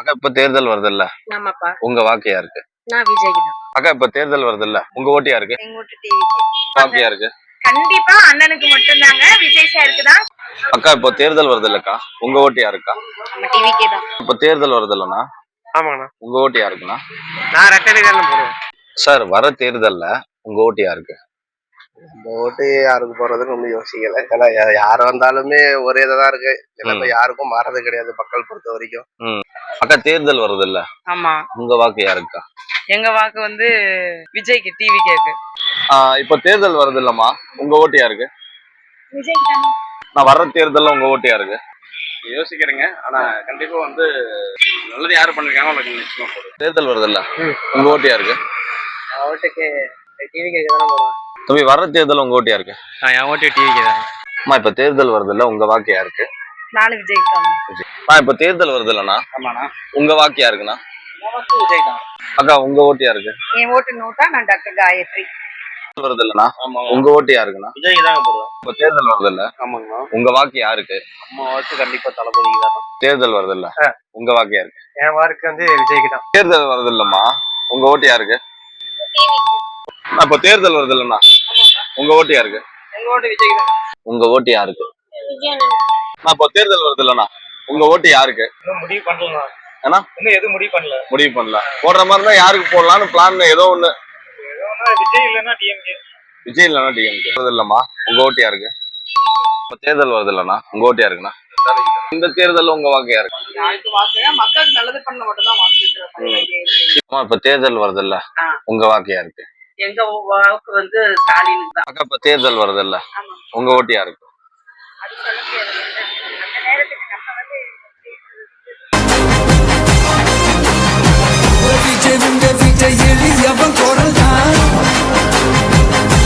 அக்கா இப்ப தேர்தல் வருது இல்ல, ஆமாப்பா. உங்க வாக்கு யாருக்கு? நான் விஜய்க்கு தான். அக்கா இப்ப தேர்தல் வருது இல்ல, உங்க ஓட்டு யாருக்கு? எங்க ஓட்டு டிவிக்கு. வாக்கு யாருக்கு? கண்டிப்பா அண்ணனுக்கு மட்டும்தாங்க, விஜய் சாருக்கு தான். அக்கா இப்போ தேர்தல் வருது இல்லக்கா, உங்க ஓட்டு யாருக்கா? நம்ம டிவிக்கே தான். இப்ப தேர்தல் வருது இல்லண்ணா, ஆமாங்கண்ணா. உங்க ஓட்டு யாருக்குண்ணா? நான் ரெட்டை தான் போடுவேன். சார் வர தேர்தல்ல உங்க ஓட்டு யாருக்கு? இந்த ஓட்டு யாருக்கு போறதுன்னு ஒன்றும் யோசிக்கல. ஏன்னா யார் வந்தாலுமே ஒரே இதான் இருக்கு. எல்லாமே யாருக்கும் மாறது கிடையாது மக்கள் பொறுத்த வரைக்கும். அக்கா தேர்தல் வருது இல்ல, ஆமா. உங்க வாக்கு யாருக்கா? எங்க வாக்கு வந்து விஜய்க்கு, டிவிக்கே இருக்கு. இப்ப தேர்தல் வருது இல்லம்மா, உங்க ஓட்டு யாருக்கு? விஜய்க்கு தான். நான் வர்ற தேர்தல்ல உங்க ஓட்டு யாருக்கு? யோசிக்கிறேங்க. ஆனா கண்டிப்பா வந்து நல்லது யாரு பண்ணிருக்காங்க உங்களுக்கு நிச்சயமா போடுவேன். தேர்தல் வருது இல்ல, உங்க ஓட்டு யாருக்கு? ஓட்டுக்கு டிவிக்கே தானே போடுவேன். தம்பி வர்ற தேர்தல் உங்க ஓட்டு யாருக்கு? என் ஓட்டு டிவிக்கு தான். அம்மா இப்ப தேர்தல் வருது இல்ல, உங்க வாக்கு யாருக்கு? நானும் விஜய்க்கு தான். இப்ப தேர்தல் வருது இல்லண்ணா, ஆமாண்ணா. உங்க வாக்கு யாருக்குண்ணா? விஜய் தான். அக்கா உங்க ஓட்டு யாருக்கு? என் ஓட்டு நோட்டா, நான் டாக்டர் காயத்ரி. வருது இல்லண்ணா, உங்க ஓட்டு யாருக்குண்ணா? விஜய் தாங்க போடுவேன். இப்ப தேர்தல் வருது இல்ல, ஆமாங்கண்ணா. உங்க வாக்கு யாருக்கு? அம்மா ஓட்டு கண்டிப்பா தளபதிக்கு தான். தேர்தல் வருது இல்ல, உங்க வாக்கு யாருக்கு? என் வாக்கு வந்து விஜய்க்கு தான். தேர்தல் வருது இல்லம்மா, உங்க ஓட்டு யாருக்கு? இப்ப தேர்தல் வருது இல்லண்ணா, உங்க ஓட்டு யாருக்கு? எங்க ஓட்டு விஜய்க்கு தான். உங்க ஓட்டு யாருக்கு? இப்ப தேர்தல் வருது இல்லண்ணா, உங்க ஓட்டு யாருக்கு? இன்னும் முடிவு பண்ணலாம். ஏன்னா இன்னும் எதுவும் முடிவு பண்ணல. முடிவு பண்ணல. போடுற மாதிரி இருந்தா யாருக்கு போடலாம்னு பிளான் ஏதோ ஒண்ணு. விஜய் இல்லைன்னா டிஎம்கே. விஜய் இல்லைன்னா டிஎம்கே. வருது இல்லம்மா, உங்க ஓட்டு யாருக்கு? இப்ப தேர்தல் வருது இல்லண்ணா, உங்க ஓட்டு யாருக்குண்ணா? இந்த தேர்தல்ல உங்க வாக்கு யாருக்கு? யாருக்கு வாக்கு? மக்களுக்கு நல்லது பண்ண மட்டும் தான் வாக்கு. இப்ப தேர்தல் வருது இல்ல, உங்க வாக்கு யாருக்கு? எங்க வாக்கு வந்து ஸ்டாலினுக்கு தான். அக்கா இப்ப தேர்தல் வருது இல்ல, உங்க ஓட்டு யாருக்கு? அது சொல்ல முடியாது.